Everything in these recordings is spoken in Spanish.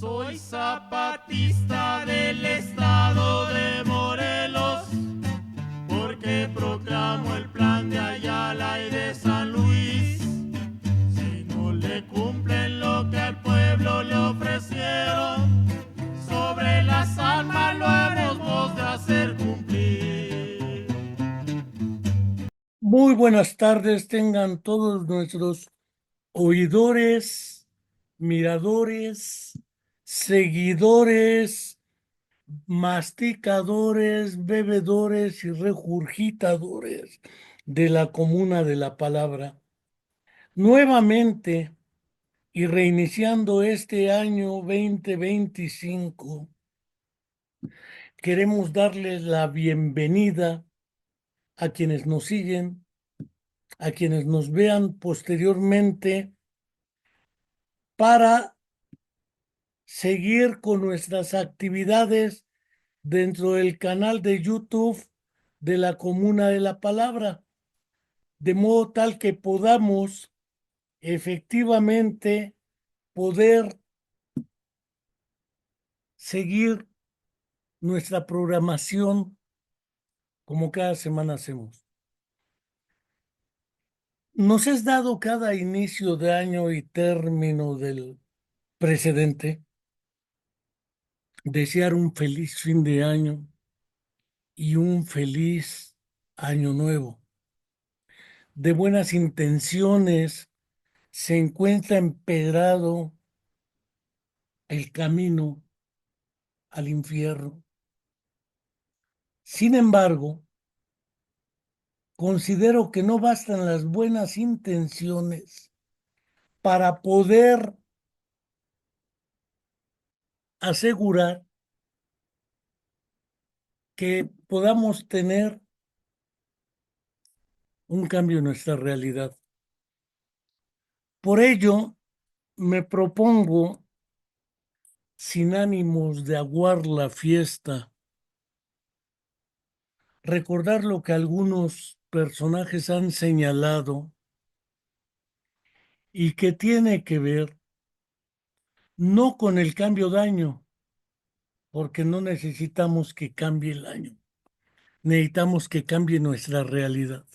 Soy zapatista del estado de Morelos, porque proclamo el plan de Ayala y de San Luis. Si no le cumplen lo que al pueblo le ofrecieron, sobre las armas lo hemos de hacer cumplir. Muy buenas tardes tengan todos nuestros oidores, miradores, seguidores, masticadores, bebedores y regurgitadores de la comuna de la palabra. Nuevamente y reiniciando este año 2025, queremos darles la bienvenida a quienes nos siguen, a quienes nos vean posteriormente, para seguir con nuestras actividades dentro del canal de YouTube de la Comuna de la Palabra, de modo tal que podamos efectivamente poder seguir nuestra programación como cada semana hacemos. Nos es dado cada inicio de año y término del precedente desear un feliz fin de año y un feliz año nuevo. De buenas intenciones se encuentra empedrado el camino al infierno. Sin embargo, considero que no bastan las buenas intenciones para poder asegurar que podamos tener un cambio en nuestra realidad. Por ello, me propongo, sin ánimos de aguar la fiesta, recordar lo que algunos personajes han señalado y que tiene que ver no con el cambio de año, porque no necesitamos que cambie el año, necesitamos que cambie nuestra realidad.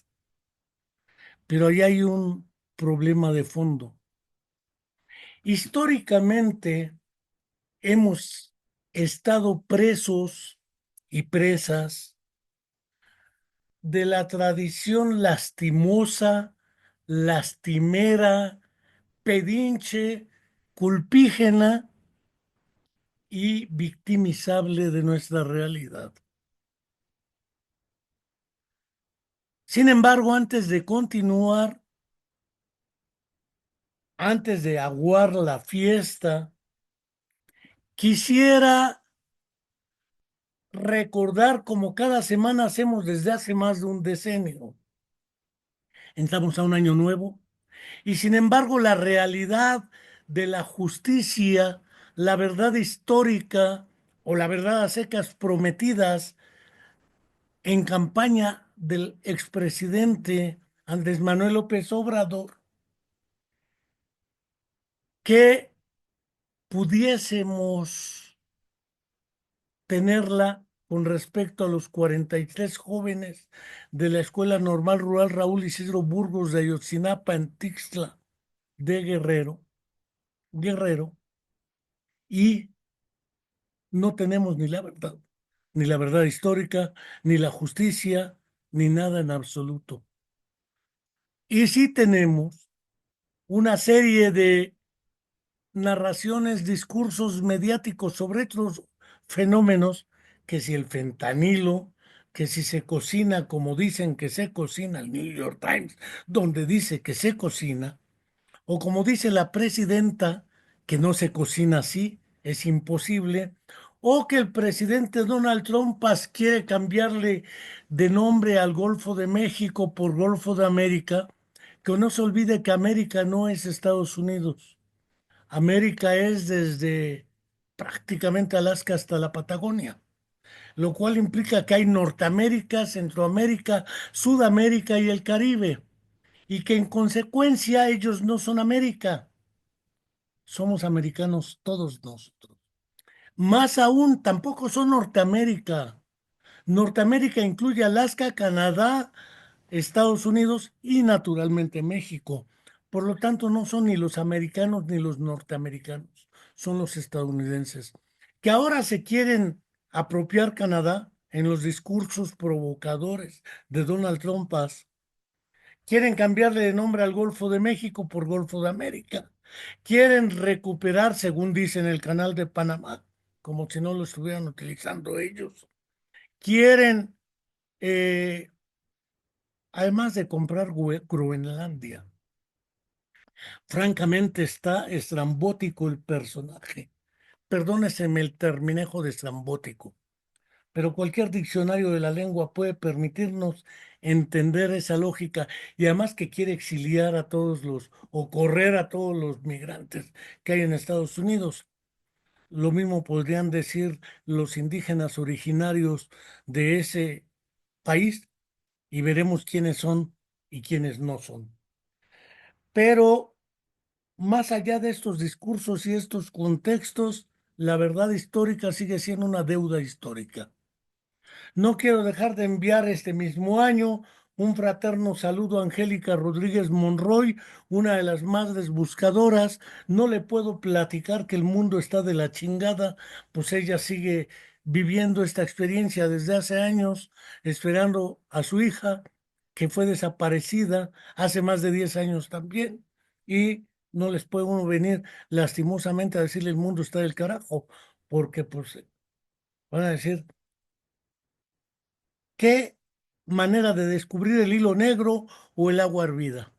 Pero ahí hay un problema de fondo. Históricamente hemos estado presos y presas de la tradición lastimosa, lastimera, pedinche, culpígena y victimizable de nuestra realidad. Sin embargo, antes de continuar, antes de aguar la fiesta, quisiera recordar, como cada semana hacemos desde hace más de un decenio. Entramos a un año nuevo y sin embargo la realidad de la justicia, la verdad histórica o la verdad a secas prometidas en campaña del expresidente Andrés Manuel López Obrador, que pudiésemos tenerla con respecto a los 43 jóvenes de la Escuela Normal Rural Raúl Isidro Burgos de Ayotzinapa en Tixtla de Guerrero, y no tenemos ni la verdad histórica, ni la justicia, ni nada en absoluto. Y sí tenemos una serie de narraciones, discursos mediáticos sobre otros fenómenos, que si el fentanilo, que si se cocina como dicen que se cocina, el New York Times, donde dice que se cocina, o como dice la presidenta, que no se cocina así, es imposible, o que el presidente Donald Trump quiere cambiarle de nombre al Golfo de México por Golfo de América, que no se olvide que América no es Estados Unidos. América es desde prácticamente Alaska hasta la Patagonia, lo cual implica que hay Norteamérica, Centroamérica, Sudamérica y el Caribe, y que en consecuencia ellos no son América, somos americanos todos nosotros. Más aún, tampoco son Norteamérica. Norteamérica incluye Alaska, Canadá, Estados Unidos y naturalmente México. Por lo tanto, no son ni los americanos ni los norteamericanos, son los estadounidenses, que ahora se quieren apropiar Canadá en los discursos provocadores de Donald Trump. Quieren cambiarle de nombre al Golfo de México por Golfo de América. Quieren recuperar, según dicen, el canal de Panamá, como si no lo estuvieran utilizando ellos. Quieren, eh, además de comprar Groenlandia. Francamente está estrambótico el personaje. Perdóneseme el terminejo de estrambótico, pero cualquier diccionario de la lengua puede permitirnos entender esa lógica y además que quiere exiliar a todos los o correr a todos los migrantes que hay en Estados Unidos. Lo mismo podrían decir los indígenas originarios de ese país y veremos quiénes son y quiénes no son. Pero más allá de estos discursos y estos contextos, la verdad histórica sigue siendo una deuda histórica. No quiero dejar de enviar este mismo año un fraterno saludo a Angélica Rodríguez Monroy, una de las madres buscadoras. No le puedo platicar que el mundo está de la chingada, pues ella sigue viviendo esta experiencia desde hace años, esperando a su hija, que fue desaparecida hace más de 10 años también. Y no les puede uno venir lastimosamente a decirle el mundo está del carajo, porque pues van a decir, ¿qué manera de descubrir el hilo negro o el agua hervida?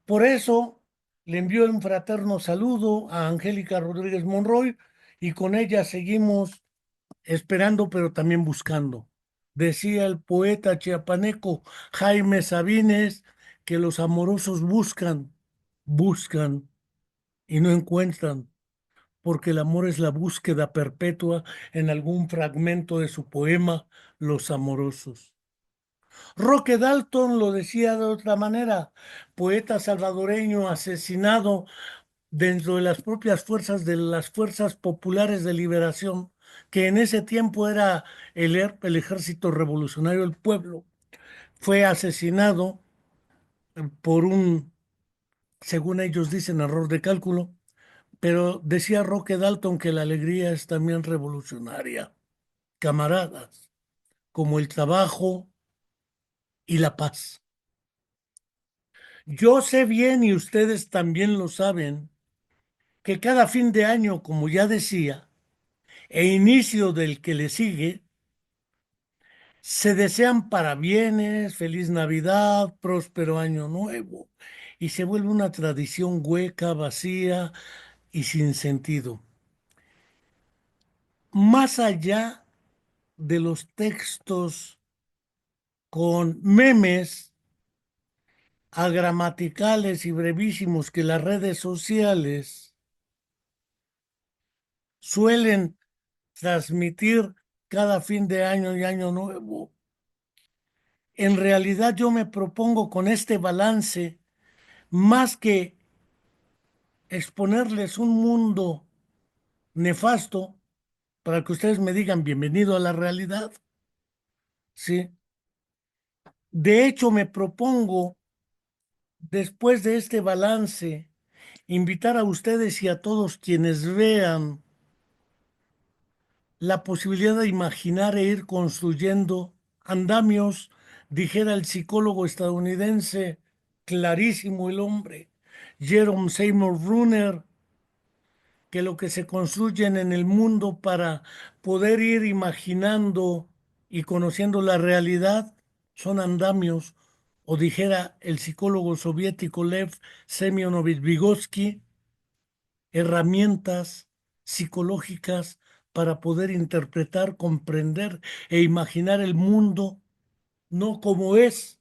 Por eso le envío un fraterno saludo a Angélica Rodríguez Monroy y con ella seguimos esperando, pero también buscando. Decía el poeta chiapaneco Jaime Sabines que los amorosos buscan, buscan y no encuentran, porque el amor es la búsqueda perpetua en algún fragmento de su poema Los Amorosos. Roque Dalton lo decía de otra manera, poeta salvadoreño asesinado dentro de las propias fuerzas de las fuerzas populares de liberación, que en ese tiempo era el ejército revolucionario del pueblo, fue asesinado por un, según ellos dicen, error de cálculo, pero decía Roque Dalton que la alegría es también revolucionaria, camaradas, como el trabajo y la paz. Yo sé bien, y ustedes también lo saben, que cada fin de año, como ya decía, e inicio del que le sigue, se desean parabienes, feliz Navidad, próspero año nuevo, y se vuelve una tradición hueca, vacía y sin sentido. Más allá de los textos con memes agramaticales y brevísimos que las redes sociales suelen transmitir cada fin de año y año nuevo. En realidad yo me propongo con este balance, más que exponerles un mundo nefasto, para que ustedes me digan bienvenido a la realidad, ¿sí? De hecho, me propongo, después de este balance, invitar a ustedes y a todos quienes vean la posibilidad de imaginar e ir construyendo andamios, dijera el psicólogo estadounidense, clarísimo el hombre, Jerome Seymour Brunner, que lo que se construyen en el mundo para poder ir imaginando y conociendo la realidad son andamios, o dijera el psicólogo soviético Lev Semyonovich Vygotsky, herramientas psicológicas para poder interpretar, comprender e imaginar el mundo no como es,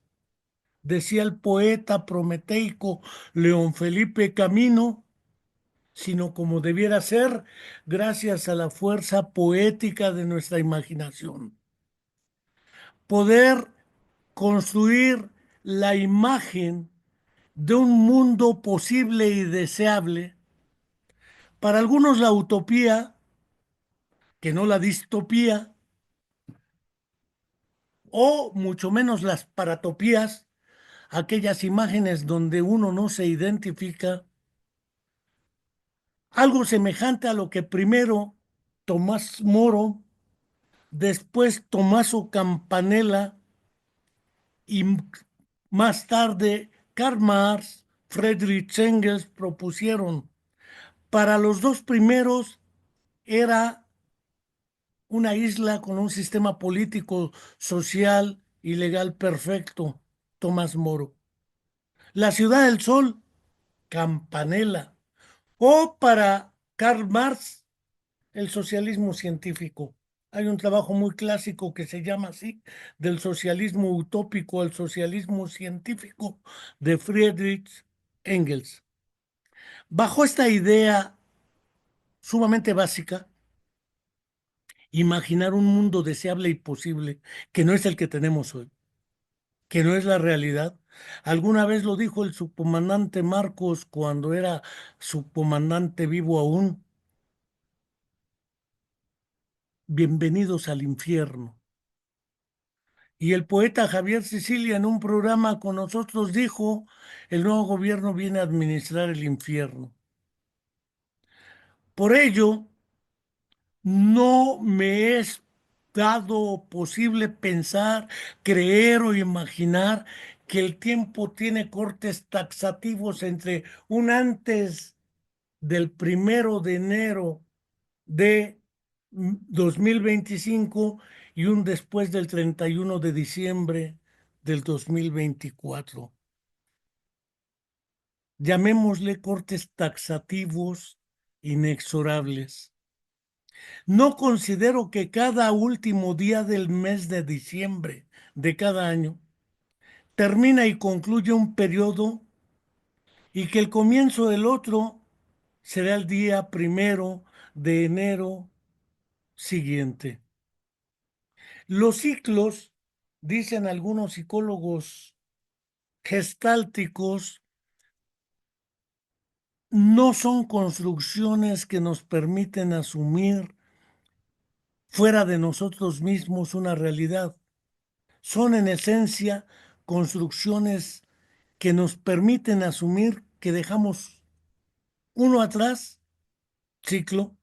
decía el poeta prometeico León Felipe Camino, sino como debiera ser gracias a la fuerza poética de nuestra imaginación. Poder construir la imagen de un mundo posible y deseable, para algunos la utopía, que no la distopía, o mucho menos las paratopías, aquellas imágenes donde uno no se identifica, algo semejante a lo que primero Tomás Moro, después Tommaso Campanella y más tarde Karl Marx, Friedrich Engels propusieron. Para los dos primeros era una isla con un sistema político, social y legal perfecto, Tomás Moro. La ciudad del sol, Campanella. O para Karl Marx, el socialismo científico. Hay un trabajo muy clásico que se llama así, del socialismo utópico al socialismo científico de Friedrich Engels. Bajo esta idea sumamente básica, imaginar un mundo deseable y posible que no es el que tenemos hoy, que no es la realidad. Alguna vez lo dijo el subcomandante Marcos cuando era subcomandante vivo aún. Bienvenidos al infierno. Y el poeta Javier Sicilia en un programa con nosotros dijo, el nuevo gobierno viene a administrar el infierno. Por ello, no me es dado posible pensar, creer o imaginar que el tiempo tiene cortes taxativos entre un antes del 1 de enero de 2025 y un después del 31 de diciembre del 2024. Llamémosle cortes taxativos inexorables. No considero que cada último día del mes de diciembre de cada año termina y concluye un periodo y que el comienzo del otro será el día 1 de enero siguiente. Los ciclos, dicen algunos psicólogos gestálticos, no son construcciones que nos permiten asumir fuera de nosotros mismos una realidad. Son en esencia construcciones que nos permiten asumir que dejamos uno atrás, ciclo,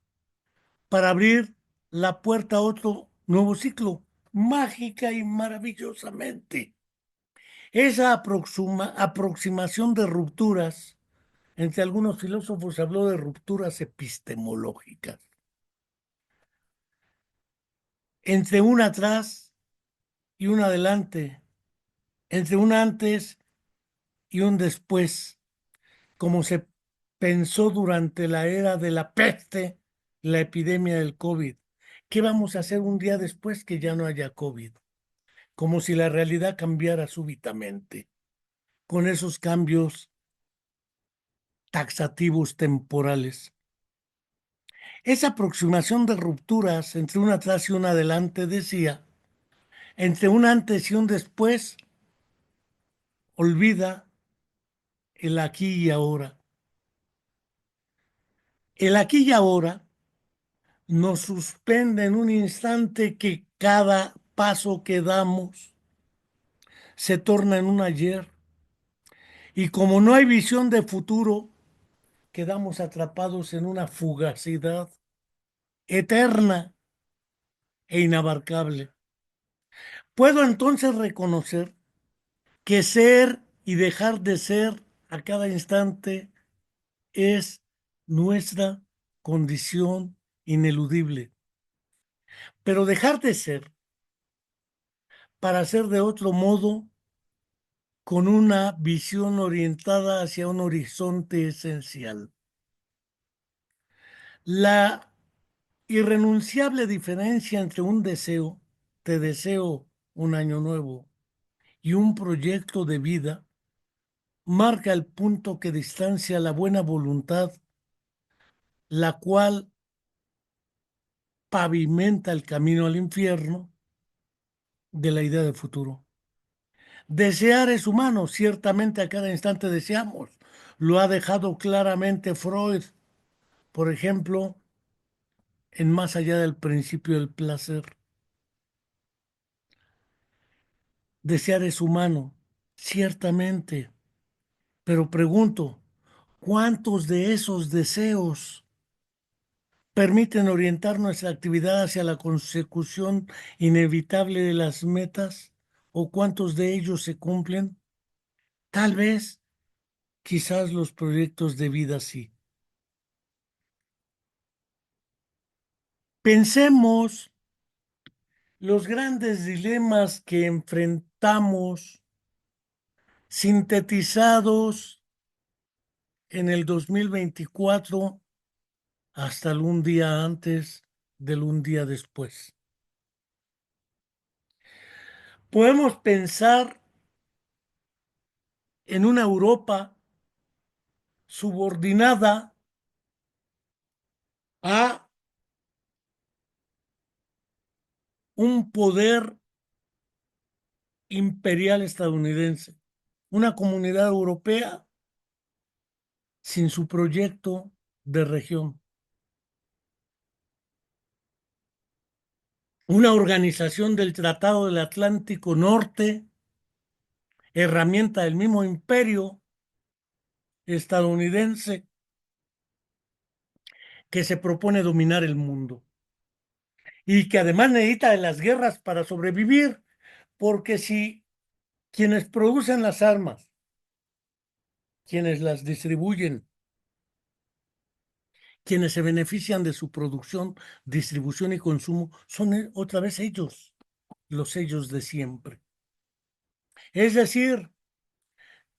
para abrir la puerta a otro nuevo ciclo, mágica y maravillosamente. Esa aproximación de rupturas, entre algunos filósofos se habló de rupturas epistemológicas, entre un atrás y un adelante, entre un antes y un después, como se pensó durante la era de la peste, la epidemia del COVID. ¿Qué vamos a hacer un día después que ya no haya COVID? Como si la realidad cambiara súbitamente, con esos cambios taxativos temporales. Esa aproximación de rupturas entre un atrás y un adelante decía, entre un antes y un después, olvida el aquí y ahora. El aquí y ahora nos suspende en un instante que cada paso que damos se torna en un ayer. Y como no hay visión de futuro, quedamos atrapados en una fugacidad eterna e inabarcable. Puedo entonces reconocer que ser y dejar de ser a cada instante es nuestra condición ineludible. Pero dejar de ser para ser de otro modo, con una visión orientada hacia un horizonte esencial. La irrenunciable diferencia entre un deseo, te deseo un año nuevo, y un proyecto de vida, marca el punto que distancia la buena voluntad, la cual pavimenta el camino al infierno, de la idea de futuro. Desear es humano, ciertamente a cada instante deseamos. Lo ha dejado claramente Freud, por ejemplo, en más allá del principio del placer. Desear es humano, ciertamente, pero pregunto, ¿cuántos de esos deseos permiten orientar nuestra actividad hacia la consecución inevitable de las metas? ¿O cuántos de ellos se cumplen? Tal vez, quizás los proyectos de vida sí. Pensemos los grandes dilemas que enfrentamos sintetizados en el 2024 hasta el un día antes del un día después. Podemos pensar en una Europa subordinada a un poder imperial estadounidense, una comunidad europea sin su proyecto de región, una organización del Tratado del Atlántico Norte, herramienta del mismo imperio estadounidense que se propone dominar el mundo y que además necesita de las guerras para sobrevivir, porque si quienes producen las armas, quienes las distribuyen, quienes se benefician de su producción, distribución y consumo, son otra vez ellos, los ellos de siempre. Es decir,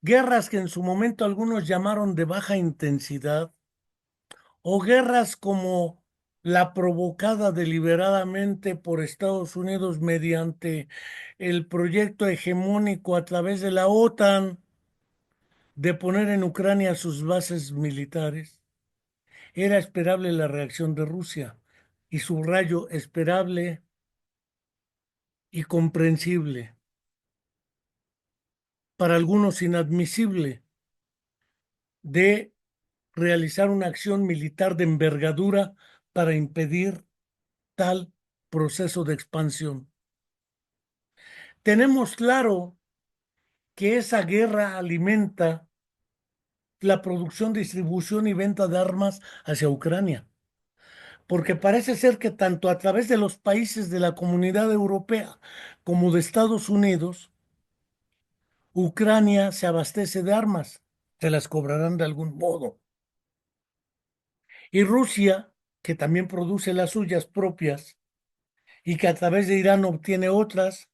guerras que en su momento algunos llamaron de baja intensidad, o guerras como la provocada deliberadamente por Estados Unidos mediante el proyecto hegemónico a través de la OTAN de poner en Ucrania sus bases militares. Era esperable la reacción de Rusia, y subrayo esperable y comprensible, para algunos inadmisible, de realizar una acción militar de envergadura para impedir tal proceso de expansión. Tenemos claro que esa guerra alimenta la producción, distribución y venta de armas hacia Ucrania, porque parece ser que tanto a través de los países de la Comunidad Europea como de Estados Unidos, Ucrania se abastece de armas, se las cobrarán de algún modo. Y Rusia, que también produce las suyas propias y que a través de Irán obtiene otras,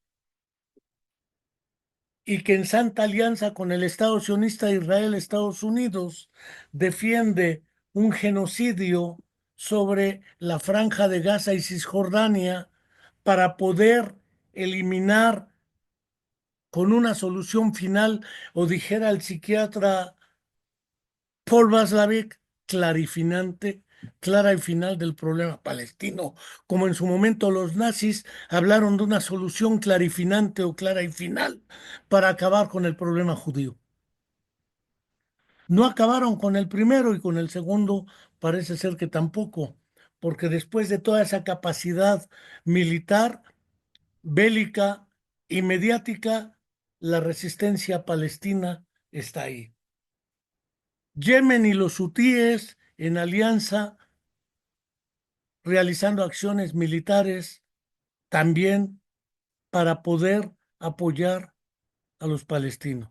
y que en santa alianza con el Estado sionista de Israel, Estados Unidos, defiende un genocidio sobre la Franja de Gaza y Cisjordania para poder eliminar con una solución final, o dijera el psiquiatra Paul Vaslavic, clarifinante, clara y final del problema palestino, como en su momento los nazis hablaron de una solución clarifinante o clara y final para acabar con el problema judío. No acabaron con el primero, y con el segundo parece ser que tampoco, porque después de toda esa capacidad militar, bélica y mediática, la resistencia palestina está ahí. Yemen y los hutíes en alianza realizando acciones militares también para poder apoyar a los palestinos.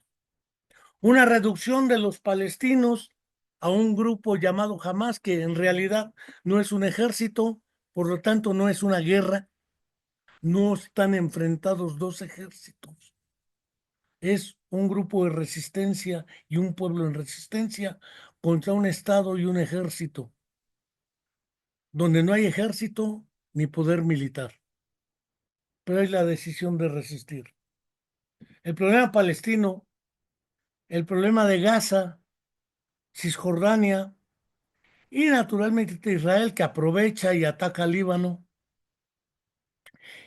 Una reducción de los palestinos a un grupo llamado Hamas, que en realidad no es un ejército, por lo tanto no es una guerra, no están enfrentados dos ejércitos. Es un grupo de resistencia y un pueblo en resistencia contra un Estado y un ejército, donde no hay ejército ni poder militar, pero hay la decisión de resistir. El problema palestino, el problema de Gaza, Cisjordania y naturalmente Israel, que aprovecha y ataca al Líbano,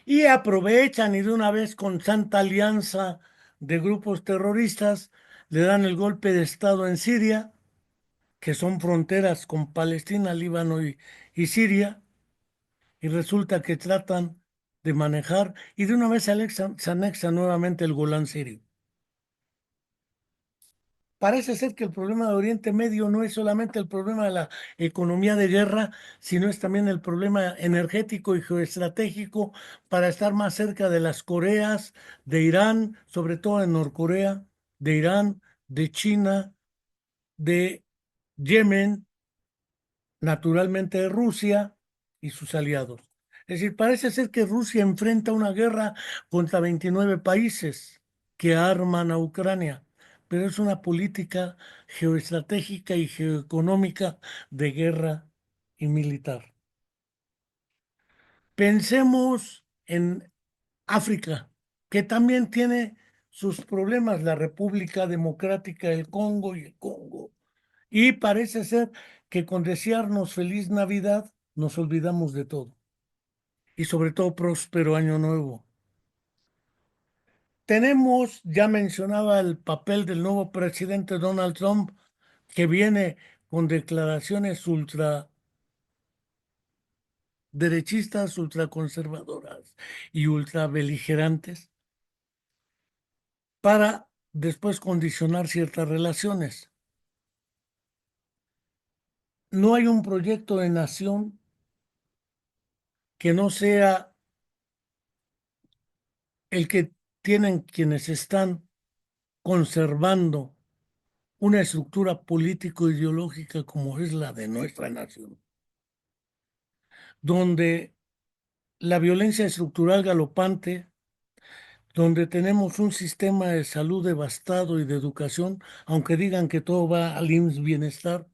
y aprovechan y de una vez con santa alianza de grupos terroristas le dan el golpe de Estado en Siria, que son fronteras con Palestina, Líbano y Siria, y resulta que tratan de manejar y de una vez se anexa nuevamente el Golán Sirio. Parece ser que el problema de Oriente Medio no es solamente el problema de la economía de guerra, sino es también el problema energético y geoestratégico para estar más cerca de las Coreas, de Irán, sobre todo en Norcorea, de Irán, de China, de Yemen, naturalmente de Rusia y sus aliados. Es decir, parece ser que Rusia enfrenta una guerra contra 29 países que arman a Ucrania, pero es una política geoestratégica y geoeconómica de guerra y militar. Pensemos en África, que también tiene sus problemas, la República Democrática del Congo y el Congo. Y parece ser que con desearnos feliz Navidad nos olvidamos de todo. Y sobre todo próspero año nuevo. Tenemos, ya mencionaba el papel del nuevo presidente Donald Trump, que viene con declaraciones ultraderechistas, ultraconservadoras y ultrabeligerantes para después condicionar ciertas relaciones. No hay un proyecto de nación que no sea el que tienen quienes están conservando una estructura político-ideológica como es la de nuestra nación, donde la violencia estructural galopante, donde tenemos un sistema de salud devastado y de educación, aunque digan que todo va al IMSS bienestar,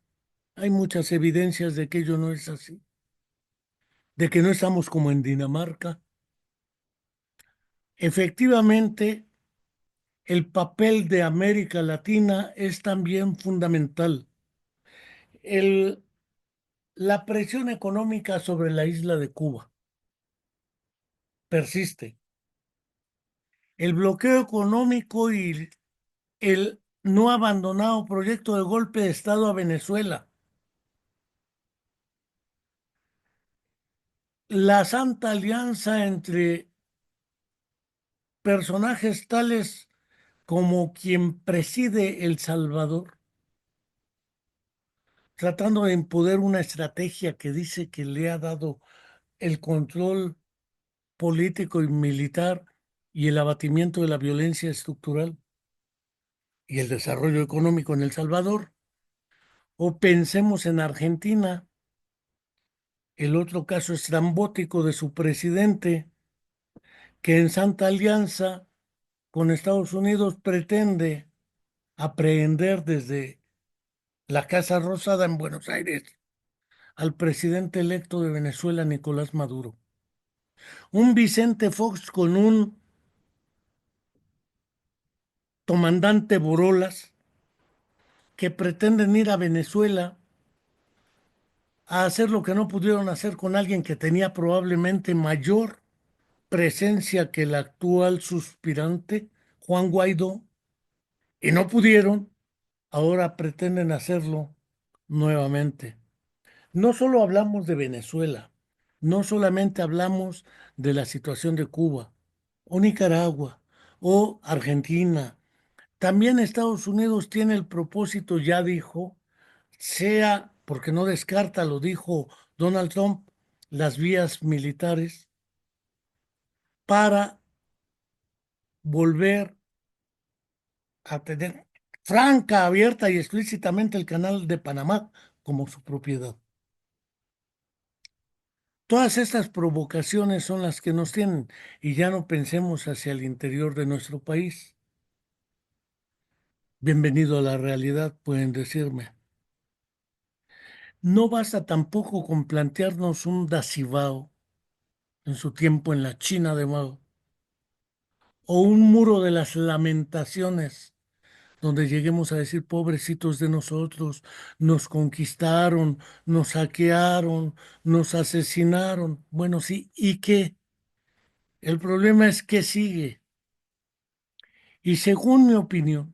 hay muchas evidencias de que ello no es así, de que no estamos como en Dinamarca. Efectivamente, el papel de América Latina es también fundamental. El, la presión económica sobre la isla de Cuba persiste. El bloqueo económico y el no abandonado proyecto de golpe de Estado a Venezuela. La santa alianza entre personajes tales como quien preside El Salvador, tratando de imponer una estrategia que dice que le ha dado el control político y militar y el abatimiento de la violencia estructural y el desarrollo económico en El Salvador. O pensemos en Argentina, el otro caso estrambótico de su presidente, que en Santa Alianza con Estados Unidos pretende aprehender desde la Casa Rosada en Buenos Aires al presidente electo de Venezuela, Nicolás Maduro. Un Vicente Fox con un comandante Borolas que pretenden ir a Venezuela a hacer lo que no pudieron hacer con alguien que tenía probablemente mayor presencia que el actual suspirante, Juan Guaidó, y no pudieron, ahora pretenden hacerlo nuevamente. No solo hablamos de Venezuela, no solamente hablamos de la situación de Cuba o Nicaragua o Argentina. También Estados Unidos tiene el propósito, ya dijo, sea, porque no descarta, lo dijo Donald Trump, las vías militares para volver a tener franca, abierta y explícitamente el canal de Panamá como su propiedad. Todas estas provocaciones son las que nos tienen y ya no pensemos hacia el interior de nuestro país. Bienvenido a la realidad, pueden decirme. No basta tampoco con plantearnos un Dacibao en su tiempo en la China de Mao o un muro de las lamentaciones donde lleguemos a decir, pobrecitos de nosotros, nos conquistaron, nos saquearon, nos asesinaron. Bueno, sí, ¿y qué? El problema es que sigue. Y según mi opinión,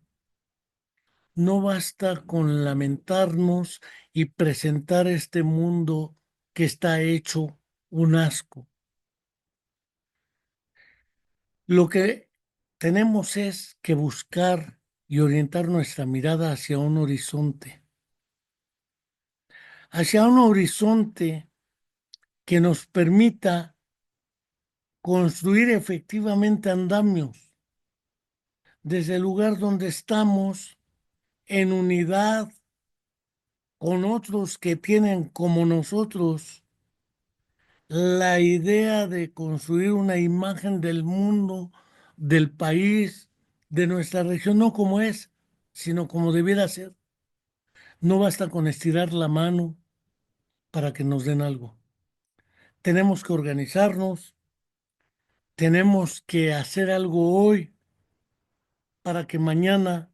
no basta con lamentarnos y presentar este mundo que está hecho un asco. Lo que tenemos es que buscar y orientar nuestra mirada hacia un horizonte que nos permita construir efectivamente andamios desde el lugar donde estamos en unidad con otros que tienen como nosotros la idea de construir una imagen del mundo, del país, de nuestra región, no como es, sino como debiera ser. No basta con estirar la mano para que nos den algo. Tenemos que organizarnos, tenemos que hacer algo hoy para que mañana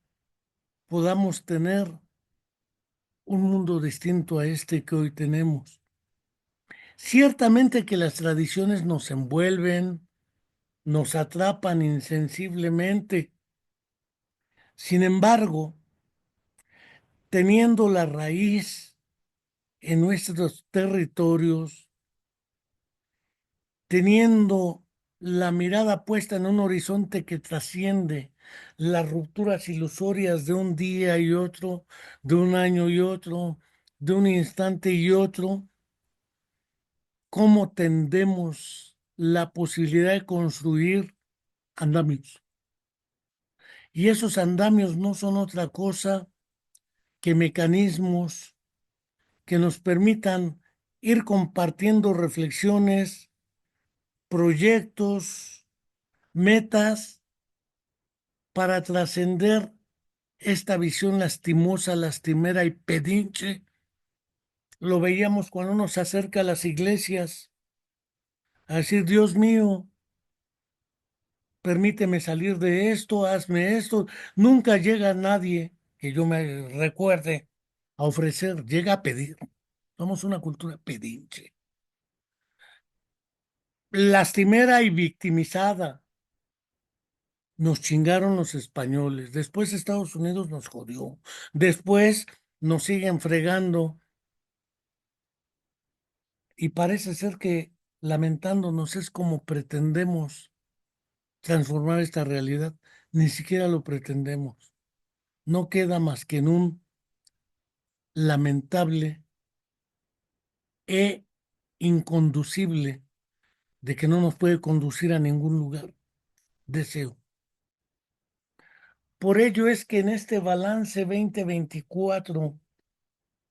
podamos tener un mundo distinto a este que hoy tenemos. Ciertamente que las tradiciones nos envuelven, nos atrapan insensiblemente. Sin embargo, teniendo la raíz en nuestros territorios, teniendo la mirada puesta en un horizonte que trasciende las rupturas ilusorias de un día y otro, de un año y otro, de un instante y otro, cómo tendemos la posibilidad de construir andamios. Y esos andamios no son otra cosa que mecanismos que nos permitan ir compartiendo reflexiones, proyectos, metas para trascender esta visión lastimosa, lastimera y pedinche. Lo veíamos cuando uno se acerca a las iglesias a decir, Dios mío, permíteme salir de esto, hazme esto. Nunca llega nadie que yo me recuerde a ofrecer, llega a pedir. Somos una cultura pedinche, lastimera y victimizada. Nos chingaron los españoles, después Estados Unidos nos jodió, después nos siguen fregando y parece ser que lamentándonos es como pretendemos transformar esta realidad. Ni siquiera lo pretendemos. No queda más que en un lamentable e inconducible de que no nos puede conducir a ningún lugar. Deseo. Por ello es que en este balance 2024,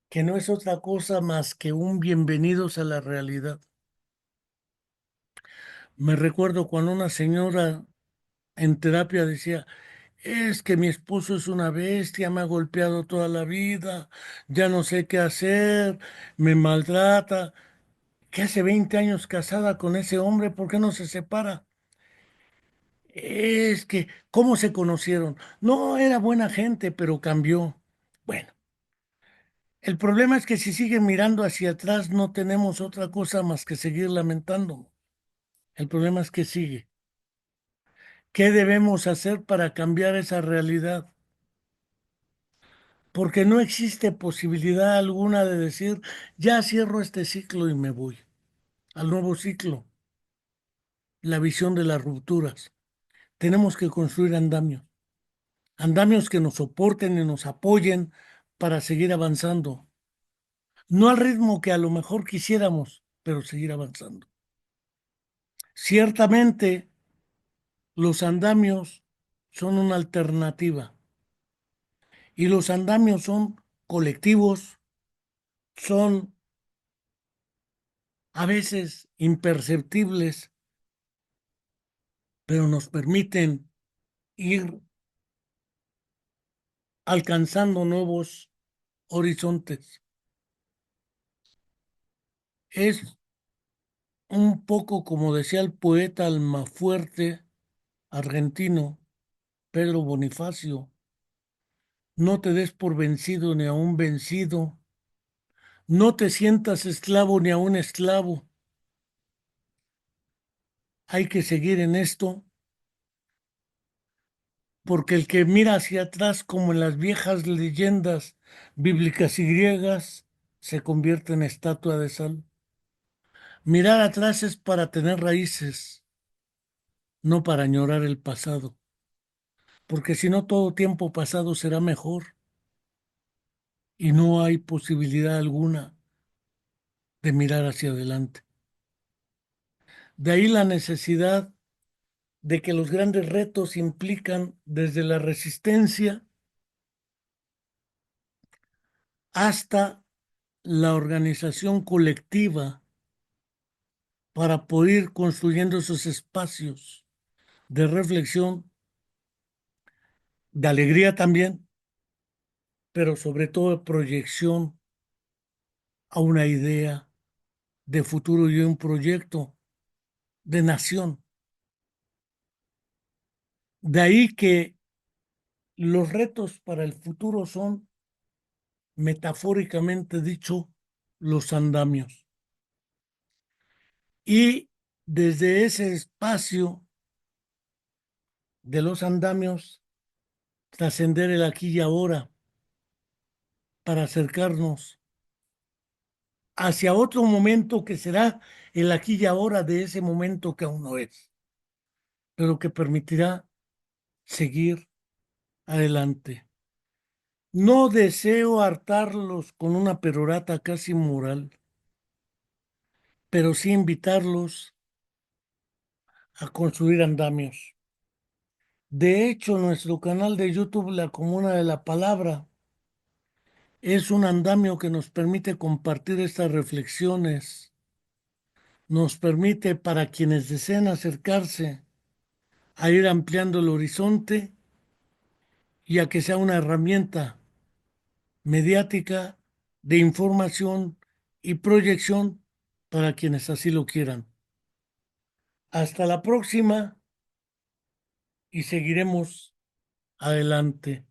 que no es otra cosa más que un bienvenidos a la realidad, me recuerdo cuando una señora en terapia decía, es que mi esposo es una bestia, me ha golpeado toda la vida, ya no sé qué hacer, me maltrata, que hace 20 años casada con ese hombre, ¿por qué no se separa? Es que, ¿cómo se conocieron? No, era buena gente, pero cambió. Bueno, el problema es que si siguen mirando hacia atrás no tenemos otra cosa más que seguir lamentando. El problema es que sigue. ¿Qué debemos hacer para cambiar esa realidad? Porque no existe posibilidad alguna de decir, ya cierro este ciclo y me voy al nuevo ciclo, la visión de las rupturas. Tenemos que construir andamios, andamios que nos soporten y nos apoyen para seguir avanzando. No al ritmo que a lo mejor quisiéramos, pero seguir avanzando. Ciertamente, los andamios son una alternativa y los andamios son colectivos, son a veces imperceptibles, pero nos permiten ir alcanzando nuevos horizontes. Es un poco como decía el poeta almafuerte argentino Pedro Bonifacio, no te des por vencido ni a un vencido, no te sientas esclavo ni a un esclavo. Hay que seguir en esto porque el que mira hacia atrás como en las viejas leyendas bíblicas y griegas se convierte en estatua de sal. Mirar atrás es para tener raíces, no para añorar el pasado, porque si no todo tiempo pasado será mejor y no hay posibilidad alguna de mirar hacia adelante. De ahí la necesidad de que los grandes retos implican desde la resistencia hasta la organización colectiva para poder ir construyendo esos espacios de reflexión, de alegría también, pero sobre todo de proyección a una idea de futuro y un proyecto de nación. De ahí que los retos para el futuro son, metafóricamente dicho, los andamios. Y desde ese espacio de los andamios, trascender el aquí y ahora para acercarnos hacia otro momento que será el aquí y ahora de ese momento que aún no es, pero que permitirá seguir adelante. No deseo hartarlos con una perorata casi moral, pero sí invitarlos a construir andamios. De hecho, nuestro canal de YouTube, La Comuna de la Palabra, es un andamio que nos permite compartir estas reflexiones, nos permite para quienes deseen acercarse a ir ampliando el horizonte y a que sea una herramienta mediática de información y proyección para quienes así lo quieran. Hasta la próxima y seguiremos adelante.